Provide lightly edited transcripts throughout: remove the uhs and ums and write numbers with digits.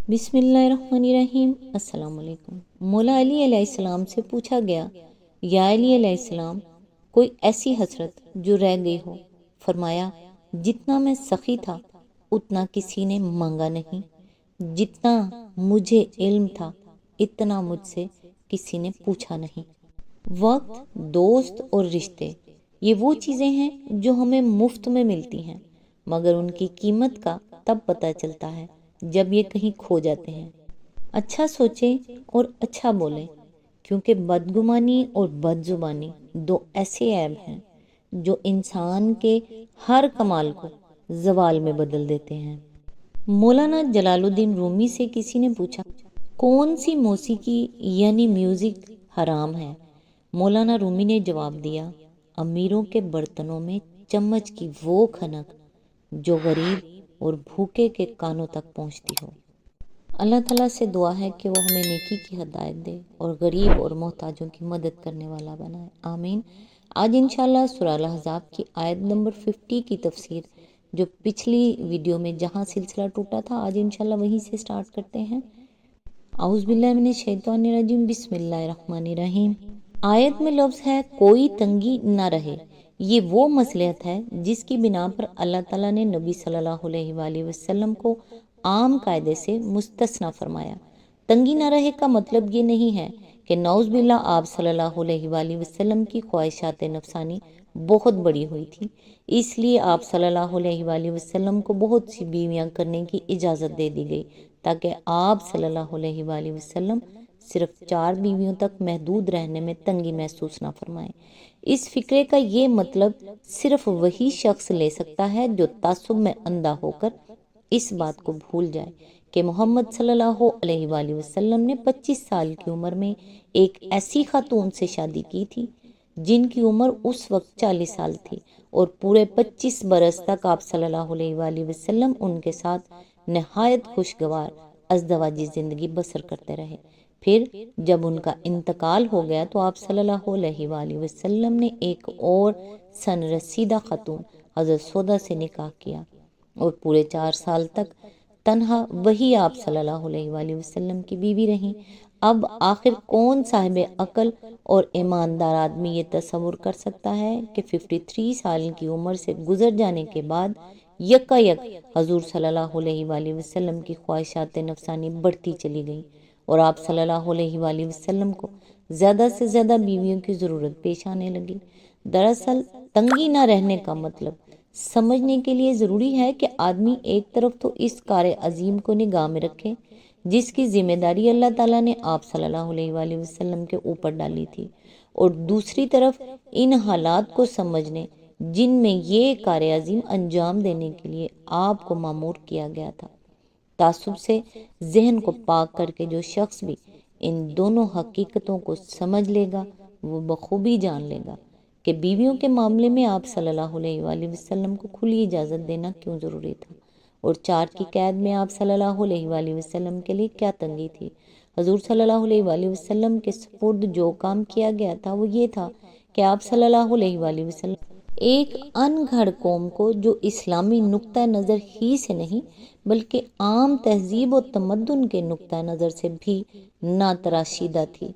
بسم اللہ الرحمن الرحیم۔ السلام علیکم۔ مولا علی علیہ السلام سے پوچھا گیا، یا علی علیہ السلام، کوئی ایسی حسرت جو رہ گئی ہو؟ فرمایا، جتنا میں سخی تھا اتنا کسی نے مانگا نہیں، جتنا مجھے علم تھا اتنا مجھ سے کسی نے پوچھا نہیں۔ وقت، دوست اور رشتے، یہ وہ چیزیں ہیں جو ہمیں مفت میں ملتی ہیں، مگر ان کی قیمت کا تب پتہ چلتا ہے جب یہ کہیں کھو جاتے ہیں۔ اچھا سوچیں اور اچھا بولیں، کیونکہ بدگمانی اور بد زبانی دو ایسے عیب ہیں جو انسان کے ہر کمال کو زوال میں بدل دیتے ہیں۔ مولانا جلال الدین رومی سے کسی نے پوچھا، کون سی موسیقی یعنی میوزک حرام ہے؟ مولانا رومی نے جواب دیا، امیروں کے برتنوں میں چمچ کی وہ کھنک جو غریب اور بھوکے کے کانوں تک پہنچتی ہو۔ اللہ تعالیٰ سے دعا ہے کہ وہ ہمیں نیکی کی ہدایت دے اور غریب اور محتاجوں کی مدد کرنے والا بنائے، آمین۔ آج انشاءاللہ سورہ الاحزاب کی آیت نمبر 50 کی تفسیر، جو پچھلی ویڈیو میں جہاں سلسلہ ٹوٹا تھا، آج انشاءاللہ وہیں سے سٹارٹ کرتے ہیں۔ اعوذ باللہ من الشیطان الرجیم، بسم اللہ الرحمن الرحیم۔ آیت میں لفظ ہے کوئی تنگی نہ رہے۔ یہ وہ مصلحت ہے جس کی بنا پر اللہ تعالیٰ نے نبی صلی اللہ علیہ وآلہ وسلم کو عام قاعدے سے مستثنیٰ فرمایا۔ تنگی نہ رہے کا مطلب یہ نہیں ہے کہ نعوذ باللہ آپ صلی اللہ علیہ وآلہ وسلم کی خواہشات نفسانی بہت بڑی ہوئی تھی، اس لیے آپ صلی اللہ علیہ وآلہ وسلم کو بہت سی بیویاں کرنے کی اجازت دے دی گئی تاکہ آپ صلی اللہ علیہ وآلہ وسلم صرف 4 بیویوں تک محدود رہنے میں تنگی محسوس نہ فرمائیں۔ اس فکرے کا یہ مطلب صرف وہی شخص لے سکتا ہے جو تعصب میں اندھا ہو کر اس بات کو بھول جائے کہ محمد صلی اللہ علیہ وآلہ وسلم نے 25 سال کی عمر میں ایک ایسی خاتون سے شادی کی تھی جن کی عمر اس وقت 40 سال تھی، اور پورے 25 برس تک آپ صلی اللہ علیہ وآلہ وسلم ان کے ساتھ نہایت خوشگوار ازدواجی زندگی بسر کرتے رہے۔ پھر جب ان کا انتقال ہو گیا تو آپ صلی اللہ علیہ وآلہ وسلم نے ایک اور سن رسیدہ خاتون حضرت سودا سے نکاح کیا، اور پورے 4 سال تک تنہا وہی آپ صلی اللہ علیہ وآلہ وسلم کی بیوی رہیں۔ اب آخر کون صاحب عقل اور ایماندار آدمی یہ تصور کر سکتا ہے کہ 53 سال کی عمر سے گزر جانے کے بعد یکا یک حضور صلی اللہ علیہ وآلہ وسلم کی خواہشات نفسانی بڑھتی چلی گئیں اور آپ صلی اللہ علیہ وآلہ وسلم کو زیادہ سے زیادہ بیویوں کی ضرورت پیش آنے لگی؟ دراصل تنگی نہ رہنے کا مطلب سمجھنے کے لیے ضروری ہے کہ آدمی ایک طرف تو اس کار عظیم کو نگاہ میں رکھے جس کی ذمہ داری اللہ تعالیٰ نے آپ صلی اللہ علیہ وآلہ وسلم کے اوپر ڈالی تھی، اور دوسری طرف ان حالات کو سمجھنے جن میں یہ کار عظیم انجام دینے کے لیے آپ کو مامور کیا گیا تھا۔ تعصب سے ذہن کو پاک کر کے جو شخص بھی ان دونوں حقیقتوں کو سمجھ لے گا وہ بخوبی جان لے گا کہ بیویوں کے معاملے میں آپ صلی اللہ علیہ وآلہ وسلم کو کھلی اجازت دینا کیوں ضروری تھا، اور 4 کی قید میں آپ صلی اللہ علیہ وآلہ وسلم کے لیے کیا تنگی تھی۔ حضور صلی اللہ علیہ وآلہ وسلم کے سپرد جو کام کیا گیا تھا وہ یہ تھا کہ آپ صلی اللہ علیہ وآلہ وسلم ایک ان گھڑ قوم کو جو اسلامی نقطہ نظر ہی سے نہیں بلکہ عام تہذیب و تمدن کے نقطہ نظر سے بھی ناتراشیدہ تھی،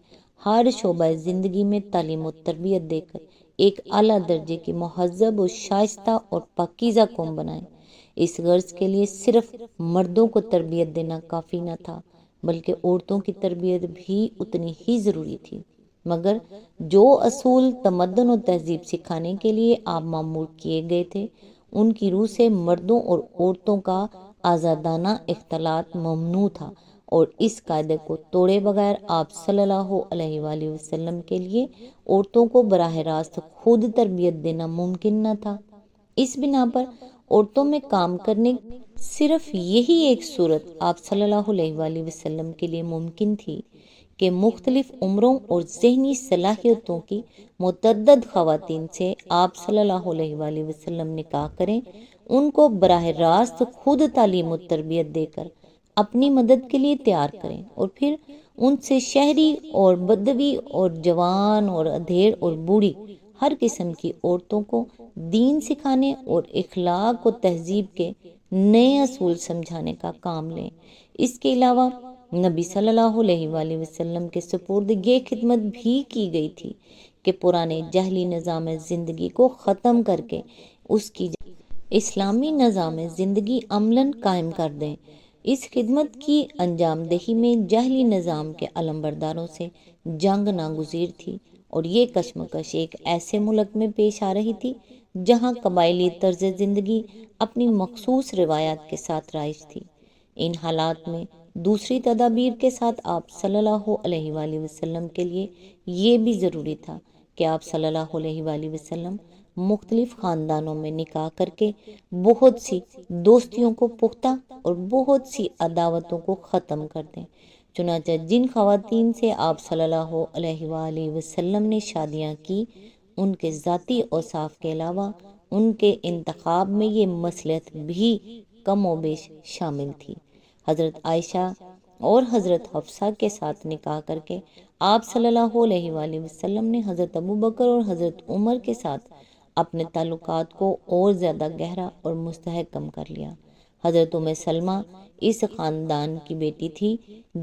ہر شعبہ زندگی میں تعلیم و تربیت دے کر ایک اعلیٰ درجے کی مہذب و شائستہ اور پاکیزہ قوم بنائیں۔ اس غرض کے لیے صرف مردوں کو تربیت دینا کافی نہ تھا بلکہ عورتوں کی تربیت بھی اتنی ہی ضروری تھی، مگر جو اصول تمدن و تہذیب سکھانے کے لیے آپ مامور کیے گئے تھے ان کی روح سے مردوں اور عورتوں کا آزادانہ اختلاط ممنوع تھا، اور اس قاعدے کو توڑے بغیر آپ صلی اللہ علیہ وآلہ وسلم کے لیے عورتوں کو براہ راست خود تربیت دینا ممکن نہ تھا۔ اس بنا پر عورتوں میں کام کرنے صرف یہی ایک صورت آپ صلی اللہ علیہ وآلہ وسلم کے لیے ممکن تھی کہ مختلف عمروں اور ذہنی صلاحیتوں کی متعدد خواتین سے آپ صلی اللہ علیہ وآلہ وسلم نکاح کریں، ان کو براہ راست خود تعلیم و تربیت دے کر اپنی مدد کے لیے تیار کریں، اور پھر ان سے شہری اور بدوی اور جوان اور ادھیڑ اور بوڑھی ہر قسم کی عورتوں کو دین سکھانے اور اخلاق و تہذیب کے نئے اصول سمجھانے کا کام لیں۔ اس کے علاوہ نبی صلی اللہ علیہ وآلہ وسلم کے سپرد یہ خدمت بھی کی گئی تھی کہ پرانے جہلی نظام زندگی کو ختم کر کے اس کی اسلامی نظام زندگی عملاً قائم کر دیں۔ اس خدمت کی انجام دہی میں جہلی نظام کے علمبرداروں سے جنگ ناگزیر تھی، اور یہ کشمکش ایک ایسے ملک میں پیش آ رہی تھی جہاں قبائلی طرز زندگی اپنی مخصوص روایات کے ساتھ رائج تھی۔ ان حالات میں دوسری تدابیر کے ساتھ آپ صلی اللہ علیہ وآلہ وسلم کے لیے یہ بھی ضروری تھا کہ آپ صلی اللہ علیہ وآلہ وسلم مختلف خاندانوں میں نکاح کر کے بہت سی دوستیوں کو پختہ اور بہت سی عداوتوں کو ختم کر دیں۔ چنانچہ جن خواتین سے آپ صلی اللہ علیہ وآلہ وسلم نے شادیاں کی، ان کے ذاتی اوصاف کے علاوہ ان کے انتخاب میں یہ مصلحت بھی کم و بیش شامل تھی۔ حضرت عائشہ اور حضرت حفصہ کے ساتھ نکاح کر کے آپ صلی اللہ علیہ وآلہ وسلم نے حضرت ابوبکر اور حضرت عمر کے ساتھ اپنے تعلقات کو اور زیادہ گہرا اور مستحکم کر لیا۔ حضرت ام سلمہ اس خاندان کی بیٹی تھی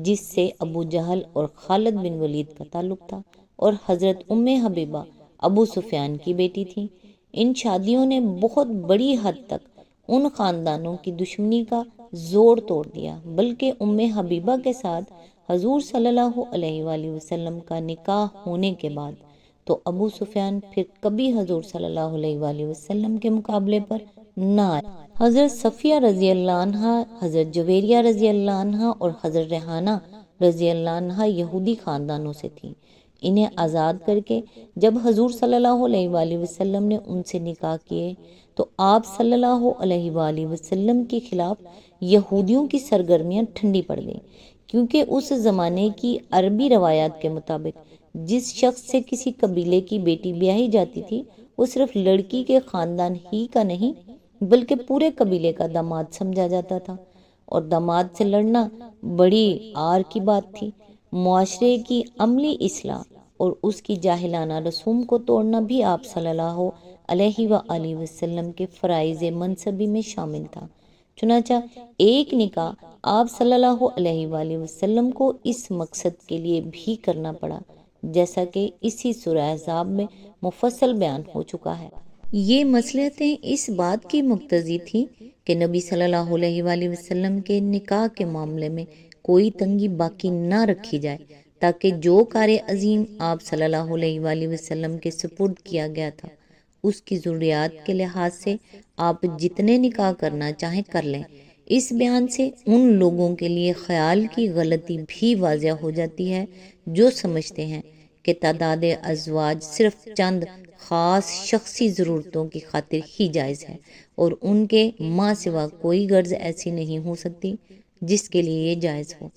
جس سے ابو جہل اور خالد بن ولید کا تعلق تھا، اور حضرت ام حبیبہ ابو سفیان کی بیٹی تھی۔ ان شادیوں نے بہت بڑی حد تک ان خاندانوں کی دشمنی کا زوڑ توڑ دیا، بلکہ ام حبیبہ کے ساتھ حضور صلی اللہ علیہ وآلہ وسلم کا نکاح ہونے کے بعد تو ابو سفیان پھر کبھی حضور صلی اللہ علیہ وآلہ وسلم کے مقابلے پر نہ آئے۔ حضرت صفیہ رضی اللہ عنہا، حضرت جویریہ رضی اللہ عنہا اور حضرت ریحانہ رضی اللہ عنہا یہودی خاندانوں سے تھیں۔ انہیں آزاد کر کے جب حضور صلی اللہ علیہ وآلہ وسلم نے ان سے نکاح کیے تو آپ صلی اللہ علیہ وآلہ وسلم کے خلاف یہودیوں کی سرگرمیاں ٹھنڈی پڑ گئیں، کیونکہ اس زمانے کی عربی روایات کے مطابق جس شخص سے کسی قبیلے کی بیٹی بیاہی جاتی تھی وہ صرف لڑکی کے خاندان ہی کا نہیں بلکہ پورے قبیلے کا داماد سمجھا جاتا تھا، اور داماد سے لڑنا بڑی عار کی بات تھی۔ معاشرے کی عملی اصلاح اور اس کی جاہلانہ رسوم کو توڑنا بھی آپ صلی اللہ علیہ وآلہ وسلم کے فرائض منصبی میں شامل تھا۔ چنانچہ ایک نکاح آپ صلی اللہ علیہ وآلہ وسلم کو اس مقصد کے لیے بھی کرنا پڑا، جیسا کہ اسی سورہ احزاب میں مفصل بیان ہو چکا ہے۔ یہ مصلحتیں اس بات کی مقتضی تھی کہ نبی صلی اللہ علیہ وآلہ وسلم کے نکاح کے معاملے میں کوئی تنگی باقی نہ رکھی جائے، تاکہ جو کار عظیم آپ صلی اللہ علیہ وآلہ وسلم کے سپرد کیا گیا تھا اس کی ضروریات کے لحاظ سے آپ جتنے نکاح کرنا چاہیں کر لیں۔ اس بیان سے ان لوگوں کے لیے خیال کی غلطی بھی واضح ہو جاتی ہے جو سمجھتے ہیں کہ تعداد ازواج صرف چند خاص شخصی ضرورتوں کی خاطر ہی جائز ہے، اور ان کے ماں سوا کوئی غرض ایسی نہیں ہو سکتی جس کے لیے یہ جائز ہو۔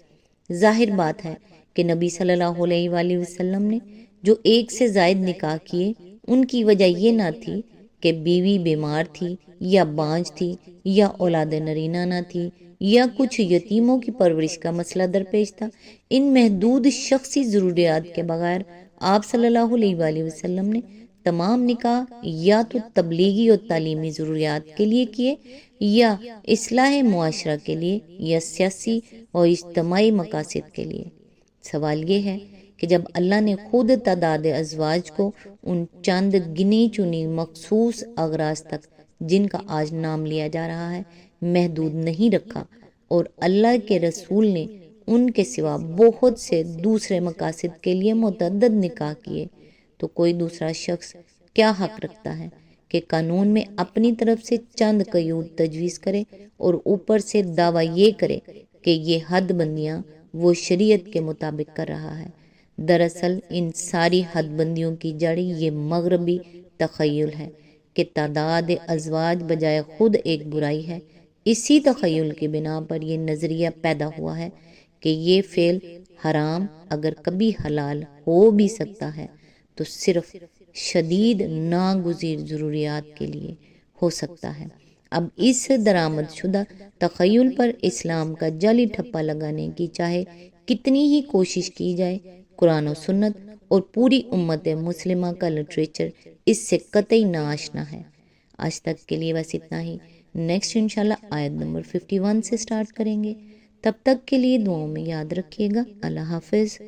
ظاہر بات ہے کہ نبی صلی اللہ علیہ وآلہ وسلم نے جو ایک سے زائد نکاح کیے ان کی وجہ یہ نہ تھی کہ بیوی بیمار تھی یا بانجھ تھی یا اولاد نرینہ نہ تھی یا کچھ یتیموں کی پرورش کا مسئلہ درپیش تھا۔ ان محدود شخصی ضروریات کے بغیر آپ صلی اللہ علیہ وآلہ وسلم نے تمام نکاح یا تو تبلیغی اور تعلیمی ضروریات کے لیے کیے یا اصلاح معاشرہ کے لیے یا سیاسی اور اجتماعی مقاصد کے لیے۔ سوال یہ ہے کہ جب اللہ نے خود تعداد ازواج کو ان چند گنی چنی مخصوص اغراض تک جن کا آج نام لیا جا رہا ہے محدود نہیں رکھا، اور اللہ کے رسول نے ان کے سوا بہت سے دوسرے مقاصد کے لیے متعدد نکاح کیے، تو کوئی دوسرا شخص کیا حق رکھتا ہے کہ قانون میں اپنی طرف سے چند قیود تجویز کرے اور اوپر سے دعویٰ یہ کرے کہ یہ حد بندیاں وہ شریعت کے مطابق کر رہا ہے۔ دراصل ان ساری حد بندیوں کی جڑ یہ مغربی تخیل ہے کہ تعداد ازواج بجائے خود ایک برائی ہے۔ اسی تخیل کی بنا پر یہ نظریہ پیدا ہوا ہے کہ یہ فعل حرام اگر کبھی حلال ہو بھی سکتا ہے تو صرف شدید ناگزیر ضروریات کے لیے ہو سکتا ہے۔ اب اس درآمد شدہ تخیل پر اسلام کا جعلی ٹھپا لگانے کی چاہے کتنی ہی کوشش کی جائے، قرآن و سنت اور پوری امت مسلمہ کا لٹریچر اس سے قطعی ناآشنا ہے۔ آج تک کے لیے بس اتنا ہی۔ نیکسٹ انشاءاللہ آیت نمبر 51 سے سٹارٹ کریں گے۔ تب تک کے لیے دعاؤں میں یاد رکھیے گا۔ اللہ حافظ۔